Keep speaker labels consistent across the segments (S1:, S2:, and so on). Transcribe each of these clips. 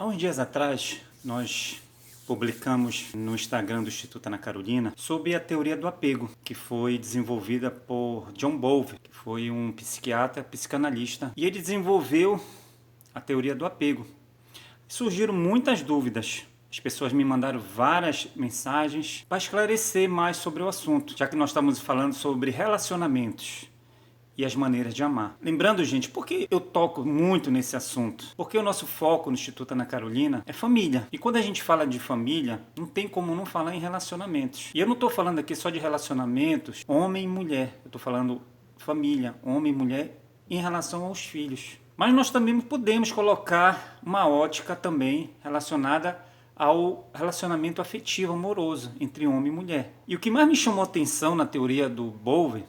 S1: Há uns dias atrás, nós publicamos no Instagram do Instituto Ana Carolina sobre a teoria do apego, que foi desenvolvida por John Bowlby, que foi um psiquiatra, psicanalista, e ele desenvolveu a teoria do apego. Surgiram muitas dúvidas. As pessoas me mandaram várias mensagens para esclarecer mais sobre o assunto, já que nós estamos falando sobre relacionamentos e as maneiras de amar. Lembrando, gente, por que eu toco muito nesse assunto? Porque o nosso foco no Instituto Ana Carolina é família. E quando a gente fala de família, não tem como não falar em relacionamentos. E eu não estou falando aqui só de relacionamentos homem e mulher. Eu estou falando família, homem e mulher em relação aos filhos. Mas nós também podemos colocar uma ótica também relacionada ao relacionamento afetivo, amoroso entre homem e mulher. E o que mais me chamou a atenção na teoria do Bowlby,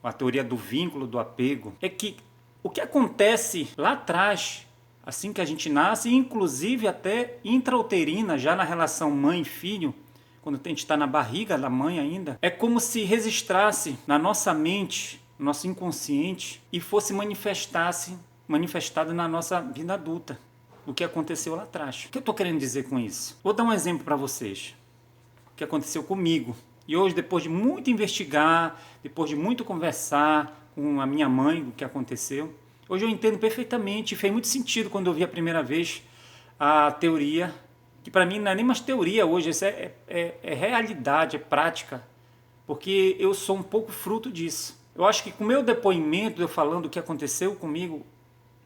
S1: a teoria do vínculo, do apego, é que o que acontece lá atrás, assim que a gente nasce, inclusive até intrauterina, já na relação mãe-filho, quando a gente está na barriga da mãe ainda, é como se registrasse na nossa mente, no nosso inconsciente, e fosse manifestado na nossa vida adulta, o que aconteceu lá atrás. O que eu estou querendo dizer com isso? Vou dar um exemplo para vocês, o que aconteceu comigo. E hoje, depois de muito investigar, depois de muito conversar com a minha mãe, o que aconteceu, hoje eu entendo perfeitamente, fez muito sentido quando eu vi a primeira vez a teoria, que para mim não é nem mais teoria hoje, isso é realidade, é prática, porque eu sou um pouco fruto disso. Eu acho que com o meu depoimento, eu falando o que aconteceu comigo,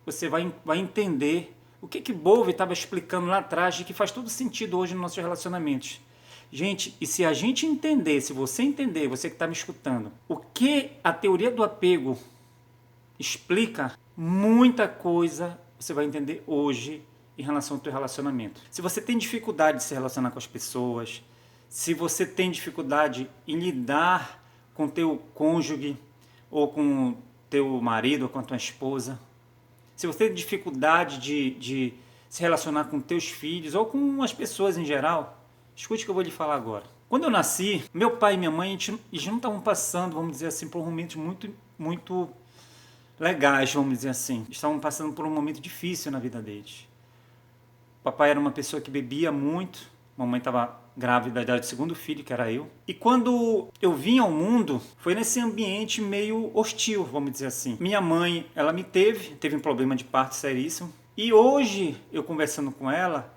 S1: você vai entender o que Bowlby estava explicando lá atrás e que faz todo sentido hoje nos nossos relacionamentos. Gente, e se a gente entender, se você entender, você que está me escutando, o que a teoria do apego explica, muita coisa você vai entender hoje em relação ao teu relacionamento. Se você tem dificuldade de se relacionar com as pessoas, se você tem dificuldade em lidar com teu cônjuge, ou com teu marido, ou com a tua esposa, se você tem dificuldade de se relacionar com teus filhos, ou com as pessoas em geral, escute o que eu vou lhe falar agora. Quando eu nasci, meu pai e minha mãe, eles não estavam passando, vamos dizer assim, por momentos muito legais, vamos dizer assim. Estavam passando por um momento difícil na vida deles. O papai era uma pessoa que bebia muito, a mamãe estava grávida do segundo filho, que era eu. E quando eu vim ao mundo, foi nesse ambiente meio hostil, vamos dizer assim. Minha mãe, ela me teve um problema de parto seríssimo. E hoje, eu conversando com ela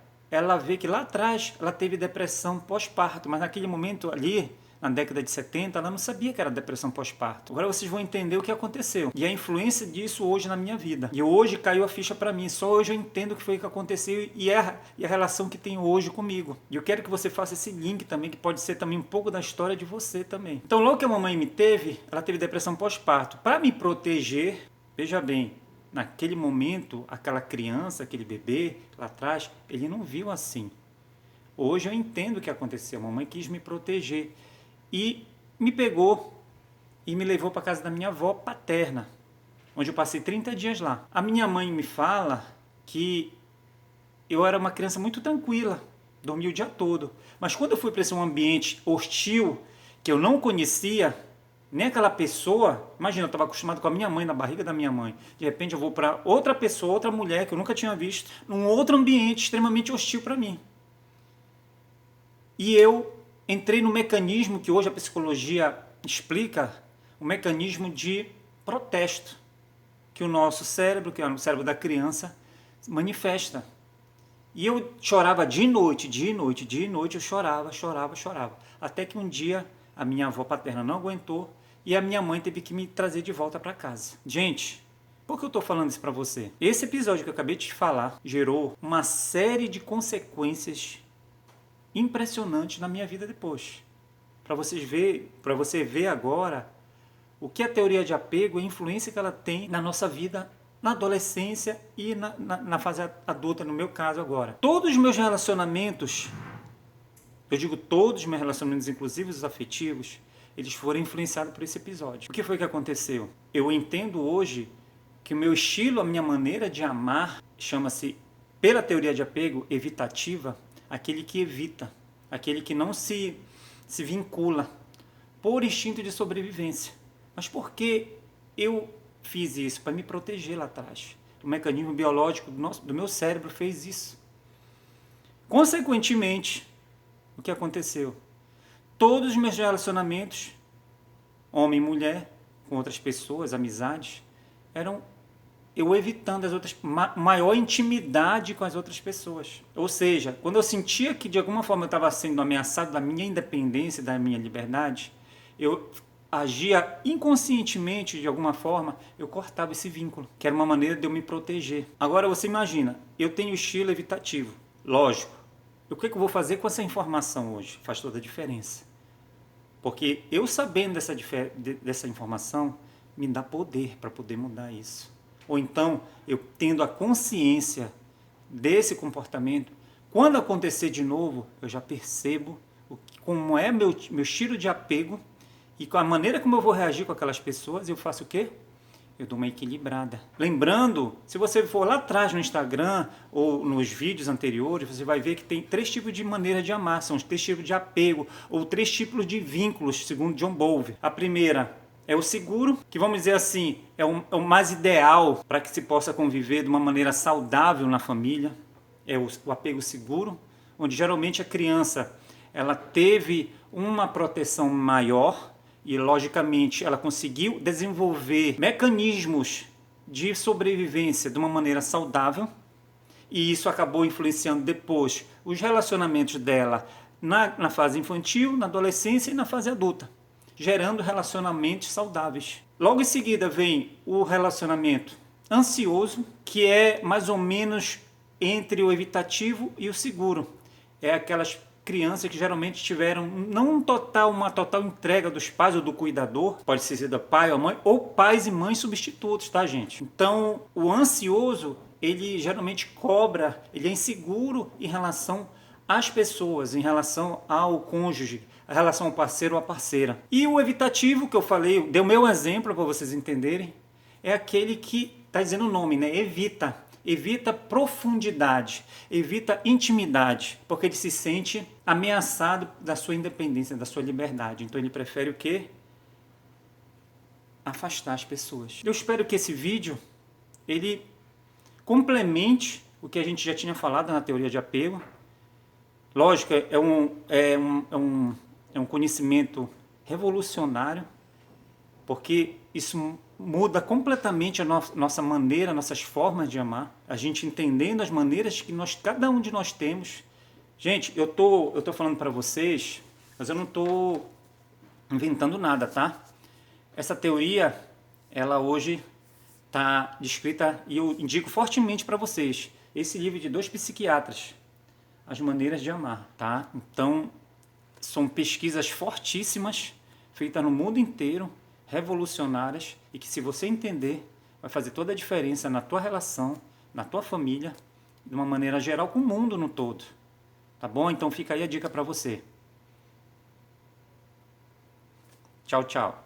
S1: vê que lá atrás ela teve depressão pós-parto, mas naquele momento ali, na década de 70, ela não sabia que era depressão pós-parto. Agora vocês vão entender o que aconteceu e a influência disso hoje na minha vida. E hoje caiu a ficha para mim, só hoje eu entendo o que foi que aconteceu e a relação que tenho hoje comigo. E eu quero que você faça esse link também, que pode ser também um pouco da história de você também. Então, logo que a mamãe me teve, ela teve depressão pós-parto. Para me proteger, veja bem, naquele momento, aquela criança, aquele bebê lá atrás, ele não viu assim. Hoje eu entendo o que aconteceu. A mamãe quis me proteger e me pegou e me levou para a casa da minha avó paterna, onde eu passei 30 dias lá. A minha mãe me fala que eu era uma criança muito tranquila, dormia o dia todo. Mas quando eu fui para esse ambiente hostil, que eu não conhecia, nem aquela pessoa, imagina, eu estava acostumado com a minha mãe, na barriga da minha mãe. De repente eu vou para outra pessoa, outra mulher que eu nunca tinha visto, num outro ambiente extremamente hostil para mim. E eu entrei no mecanismo que hoje a psicologia explica, o mecanismo de protesto, que o nosso cérebro, que é o cérebro da criança, manifesta. E eu chorava de noite, eu chorava. Até que um dia a minha avó paterna não aguentou e a minha mãe teve que me trazer de volta para casa. Gente, por que eu estou falando isso para você? Esse episódio que eu acabei de te falar gerou uma série de consequências impressionantes na minha vida depois. Para você ver agora o que a teoria de apego, a influência que ela tem na nossa vida, na adolescência e na fase adulta, no meu caso agora. Todos os meus relacionamentos, eu digo todos os meus relacionamentos, inclusive os afetivos, eles foram influenciados por esse episódio. O que foi que aconteceu? Eu entendo hoje que o meu estilo, a minha maneira de amar, chama-se, pela teoria de apego, evitativa, aquele que evita, aquele que não se vincula, por instinto de sobrevivência. Mas por que eu fiz isso? Para me proteger lá atrás. O mecanismo biológico do meu cérebro fez isso. Consequentemente, o que aconteceu? Todos os meus relacionamentos, homem e mulher, com outras pessoas, amizades, eram eu evitando as outras, maior intimidade com as outras pessoas. Ou seja, quando eu sentia que de alguma forma eu estava sendo ameaçado da minha independência, da minha liberdade, eu agia inconscientemente, de alguma forma, eu cortava esse vínculo, que era uma maneira de eu me proteger. Agora você imagina, eu tenho estilo evitativo, lógico. O que eu vou fazer com essa informação hoje? Faz toda a diferença. Porque eu sabendo dessa informação, me dá poder para poder mudar isso. Ou então, eu tendo a consciência desse comportamento, quando acontecer de novo, eu já percebo como é meu estilo de apego e com a maneira como eu vou reagir com aquelas pessoas, eu faço o quê? Eu dou uma equilibrada. Lembrando, se você for lá atrás no Instagram ou nos vídeos anteriores, você vai ver que tem 3 tipos de maneira de amar, são os 3 tipos de apego ou 3 tipos de vínculos, segundo John Bowlby. A primeira é o seguro, que vamos dizer assim, é o mais ideal para que se possa conviver de uma maneira saudável na família. É o apego seguro, onde geralmente a criança ela teve uma proteção maior e, logicamente, ela conseguiu desenvolver mecanismos de sobrevivência de uma maneira saudável, e isso acabou influenciando depois os relacionamentos dela na fase infantil, na adolescência e na fase adulta, gerando relacionamentos saudáveis. Logo em seguida vem o relacionamento ansioso, que é mais ou menos entre o evitativo e o seguro. É aquelas crianças que geralmente tiveram não uma total entrega dos pais ou do cuidador, pode ser do pai ou mãe, ou pais e mães substitutos, tá, gente? Então, o ansioso, ele geralmente cobra, ele é inseguro em relação às pessoas, em relação ao cônjuge, em relação ao parceiro ou à parceira. E o evitativo, que eu falei, dei o meu exemplo para vocês entenderem, é aquele que está dizendo o nome, né? Evita profundidade, evita intimidade, porque ele se sente ameaçado da sua independência, da sua liberdade. Então ele prefere o quê? Afastar as pessoas. Eu espero que esse vídeo ele complemente o que a gente já tinha falado na teoria de apego. Lógico, é um conhecimento revolucionário, porque isso muda completamente a nossa maneira, nossas formas de amar, a gente entendendo as maneiras que cada um de nós temos. Gente, eu tô falando para vocês, mas eu não tô inventando nada, tá? Essa teoria, ela hoje está descrita, e eu indico fortemente para vocês, esse livro de 2 psiquiatras, As Maneiras de Amar, tá? Então, são pesquisas fortíssimas, feitas no mundo inteiro, revolucionárias, e que, se você entender, vai fazer toda a diferença na tua relação, na tua família, de uma maneira geral, com o mundo no todo. Tá bom? Então fica aí a dica para você. Tchau, tchau.